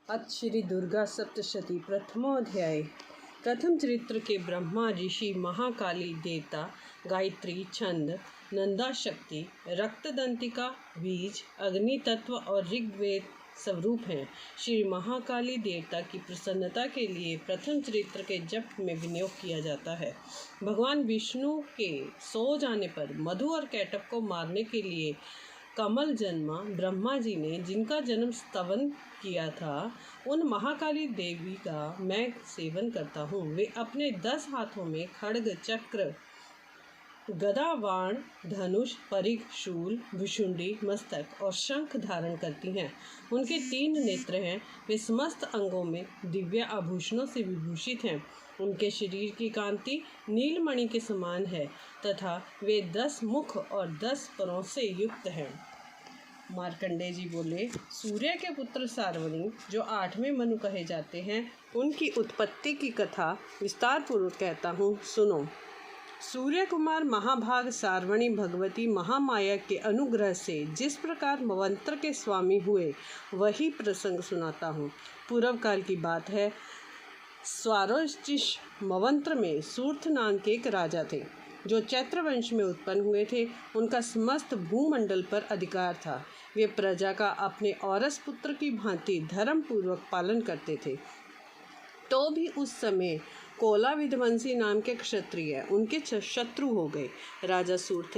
अथ श्री दुर्गा सप्तशती प्रथमोध्याय। प्रथम चरित्र के ब्रह्मा ऋषि, महाकाली देवता, गायत्री छंद, नंदा शक्ति, रक्तदंतिका बीज, अग्नि तत्व और ऋग्वेद स्वरूप हैं। श्री महाकाली देवता की प्रसन्नता के लिए प्रथम चरित्र के जप में विनियोग किया जाता है। भगवान विष्णु के सो जाने पर मधु और कैटभ को मारने के लिए कमल जन्मा ब्रह्मा जी ने जिनका जन्म स्तवन किया था, उन महाकाली देवी का मैं सेवन करता हूँ। वे अपने 10 हाथों में खड्ग, चक्र, गदा, बाण, धनुष, परिघ, शूल, भुशुंडी, मस्तक और शंख धारण करती हैं। उनके 3 नेत्र हैं। वे समस्त अंगों में दिव्य आभूषणों से विभूषित हैं। उनके शरीर की कांति नीलमणि के समान है तथा वे 10 मुख और 10 परों से युक्त हैं। मार्कंडेय जी बोले, सूर्य के पुत्र सार्वणी, जो 8वें मनु कहे जाते हैं, उनकी उत्पत्ति की कथा विस्तार पूर्वक कहता हूँ, सुनो। सूर्य कुमार महाभाग सार्वणी भगवती महामाया के अनुग्रह से जिस प्रकार मवंत्र के स्वामी हुए, वही प्रसंग सुनाता हूँ। पूर्व काल की बात है। स्वारोचिष मवंत्र में सूर्थ नाम के एक राजा थे, जो चैत्र वंश में उत्पन्न हुए थे। उनका समस्त भूमंडल पर अधिकार था। वे प्रजा का अपने औरस पुत्र की भांति धर्म पूर्वक पालन करते थे। तो भी उस समय कोला विध्वंसी नाम के क्षत्रिय उनके शत्रु हो गए। राजा सूर्थ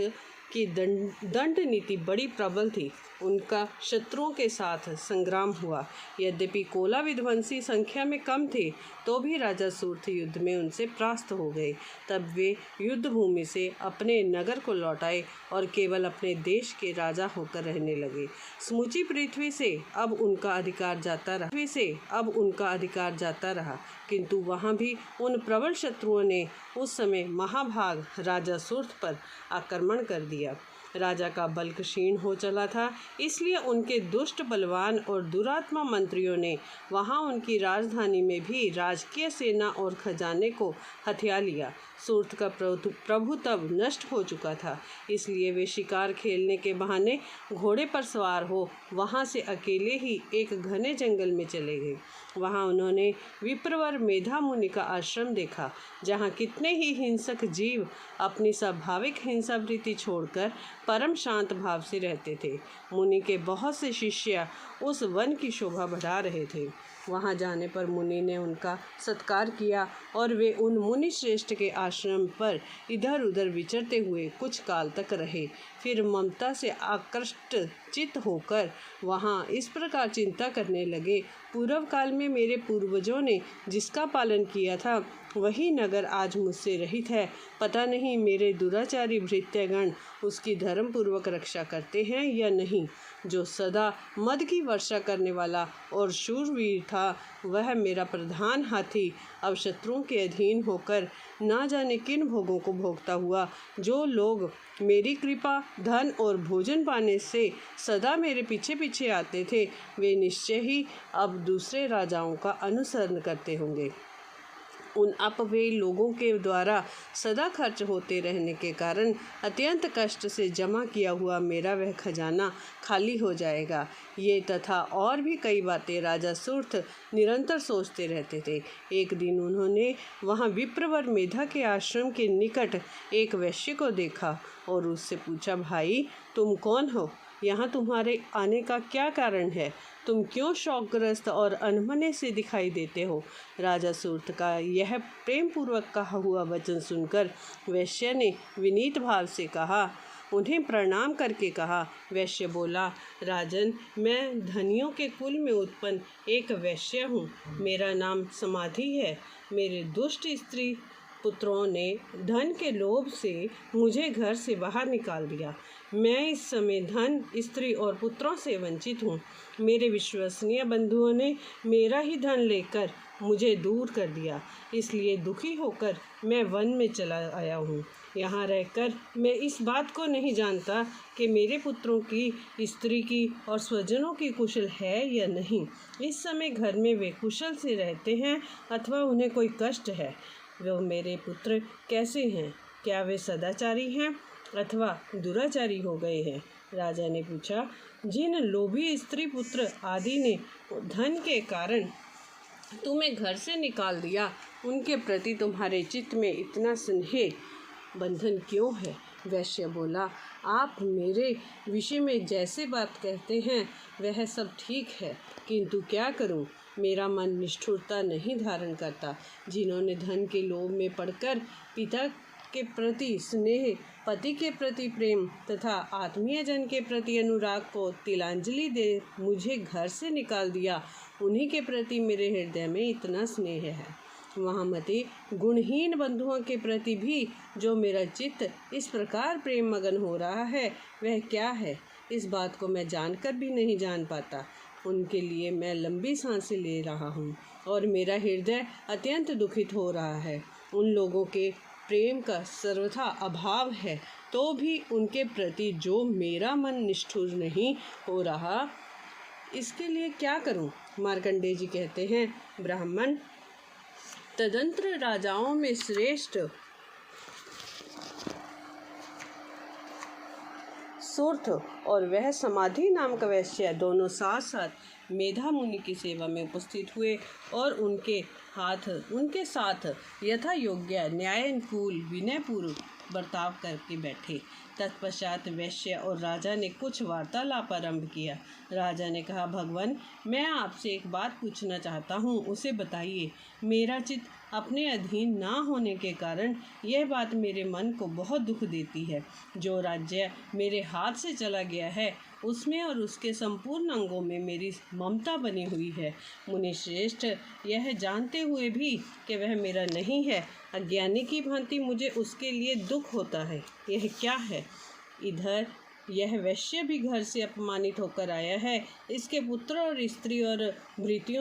की दंड नीति बड़ी प्रबल थी। उनका शत्रुओं के साथ संग्राम हुआ। यद्यपि कोला विध्वंसी संख्या में कम थे, तो भी राजा सूर्थ युद्ध में उनसे परास्त हो गए। तब वे युद्ध भूमि से अपने नगर को लौटाए और केवल अपने देश के राजा होकर रहने लगे। समूची पृथ्वी से अब उनका अधिकार जाता रहा, किंतु वहाँ भी उन प्रबल शत्रुओं ने उस समय महाभाग राजा सूर्थ पर आक्रमण कर दिया। राजा का बल क्षीण हो चला था, इसलिए उनके दुष्ट, बलवान और दुरात्मा मंत्रियों ने वहां उनकी राजधानी में भी राजकीय सेना और खजाने को हथिया लिया। सूर्थ का प्रभु तब नष्ट हो चुका था, इसलिए वे शिकार खेलने के बहाने घोड़े पर सवार हो वहां से अकेले ही एक घने जंगल में चले गए। वहां उन्होंने विप्रवर मेधा मुनि का आश्रम देखा, जहां कितने ही हिंसक जीव अपनी स्वाभाविक हिंसावृत्ति छोड़कर परम शांत भाव से रहते थे। मुनि के बहुत से शिष्य उस वन की शोभा बढ़ा रहे थे। वहां जाने पर मुनि ने उनका सत्कार किया और वे उन मुनि श्रेष्ठ के आश्रम पर इधर उधर विचरते हुए कुछ काल तक रहे। फिर ममता से आकृष्ट चित्त होकर वहां इस प्रकार चिंता करने लगे, पूर्व काल में मेरे पूर्वजों ने जिसका पालन किया था, वही नगर आज मुझसे रहित है। पता नहीं मेरे दुराचारी भृत्यगण उसकी धर्मपूर्वक रक्षा करते हैं या नहीं। जो सदा मद की वर्षा करने वाला और शूरवीर था, वह मेरा प्रधान हाथी अब शत्रुओं के अधीन होकर ना जाने किन भोगों को भोगता हुआ। जो लोग मेरी कृपा, धन और भोजन पाने से सदा मेरे पीछे पीछे आते थे, वे निश्चय ही अब दूसरे राजाओं का अनुसरण करते होंगे। उन अपव्ययी लोगों के द्वारा सदा खर्च होते रहने के कारण अत्यंत कष्ट से जमा किया हुआ मेरा वह खजाना खाली हो जाएगा। ये तथा और भी कई बातें राजा सूर्थ निरंतर सोचते रहते थे। एक दिन उन्होंने वहाँ विप्रवर मेधा के आश्रम के निकट एक वैश्य को देखा और उससे पूछा, भाई तुम कौन हो? यहाँ तुम्हारे आने का क्या कारण है? तुम क्यों शोकग्रस्त और अनमने से दिखाई देते हो? राजा सूर्थ का यह प्रेम पूर्वक कहा हुआ वचन सुनकर वैश्य ने विनीत भाव से उन्हें प्रणाम करके कहा। वैश्य बोला, राजन, मैं धनियों के कुल में उत्पन्न एक वैश्य हूँ। मेरा नाम समाधि है। मेरे दुष्ट स्त्री पुत्रों ने धन के लोभ से मुझे घर से बाहर निकाल दिया। मैं इस समय धन, स्त्री और पुत्रों से वंचित हूँ। मेरे विश्वसनीय बंधुओं ने मेरा ही धन लेकर मुझे दूर कर दिया, इसलिए दुखी होकर मैं वन में चला आया हूँ। यहाँ रहकर मैं इस बात को नहीं जानता कि मेरे पुत्रों की, स्त्री की और स्वजनों की कुशल है या नहीं। इस समय घर में वे कुशल से रहते हैं अथवा उन्हें कोई कष्ट है। वे मेरे पुत्र कैसे हैं? क्या वे सदाचारी हैं अथवा दुराचारी हो गए हैं? राजा ने पूछा, जिन लोभी स्त्री पुत्र आदि ने धन के कारण तुम्हें घर से निकाल दिया, उनके प्रति तुम्हारे चित्त में इतना स्नेह बंधन क्यों है? वैश्य बोला, आप मेरे विषय में जैसे बात कहते हैं वह सब ठीक है, किंतु क्या करूं, मेरा मन निष्ठुरता नहीं धारण करता। जिन्होंने धन के लोभ में पड़कर पिता के प्रति स्नेह, पति के प्रति प्रेम तथा आत्मीय जन के प्रति अनुराग को तिलांजलि दे मुझे घर से निकाल दिया, उन्हीं के प्रति मेरे हृदय में इतना स्नेह है। महामते, गुणहीन बंधुओं के प्रति भी जो मेरा चित्त इस प्रकार प्रेम मगन हो रहा है, वह क्या है, इस बात को मैं जानकर भी नहीं जान पाता। उनके लिए मैं लंबी सांसें ले रहा हूँ और मेरा हृदय अत्यंत दुखित हो रहा है। उन लोगों के प्रेम का सर्वथा अभाव है, तो भी उनके प्रति जो मेरा मन निष्ठुर नहीं हो रहा, इसके लिए क्या करूं? मार्कंडेय जी कहते हैं, ब्राह्मण तदंतर राजाओं में श्रेष्ठ सूर्थ और वह समाधि नाम का वैश्य दोनों साथ साथ मेधा मुनि की सेवा में उपस्थित हुए और उनके साथ यथा योग्य न्यायानुकूल विनयपूर्वक बर्ताव करके बैठे। तत्पश्चात वैश्य और राजा ने कुछ वार्तालाप आरंभ किया। राजा ने कहा, भगवान, मैं आपसे एक बात पूछना चाहता हूँ, उसे बताइए। मेरा चित्त अपने अधीन ना होने के कारण यह बात मेरे मन को बहुत दुख देती है। जो राज्य मेरे हाथ से चला गया है, उसमें और उसके संपूर्ण अंगों में मेरी ममता बनी हुई है। मुनि श्रेष्ठ, यह जानते हुए भी कि वह मेरा नहीं है, अज्ञानी की भांति मुझे उसके लिए दुख होता है। यह क्या है? इधर यह वैश्य भी घर से अपमानित होकर आया है। इसके पुत्र और स्त्री और भृत्यों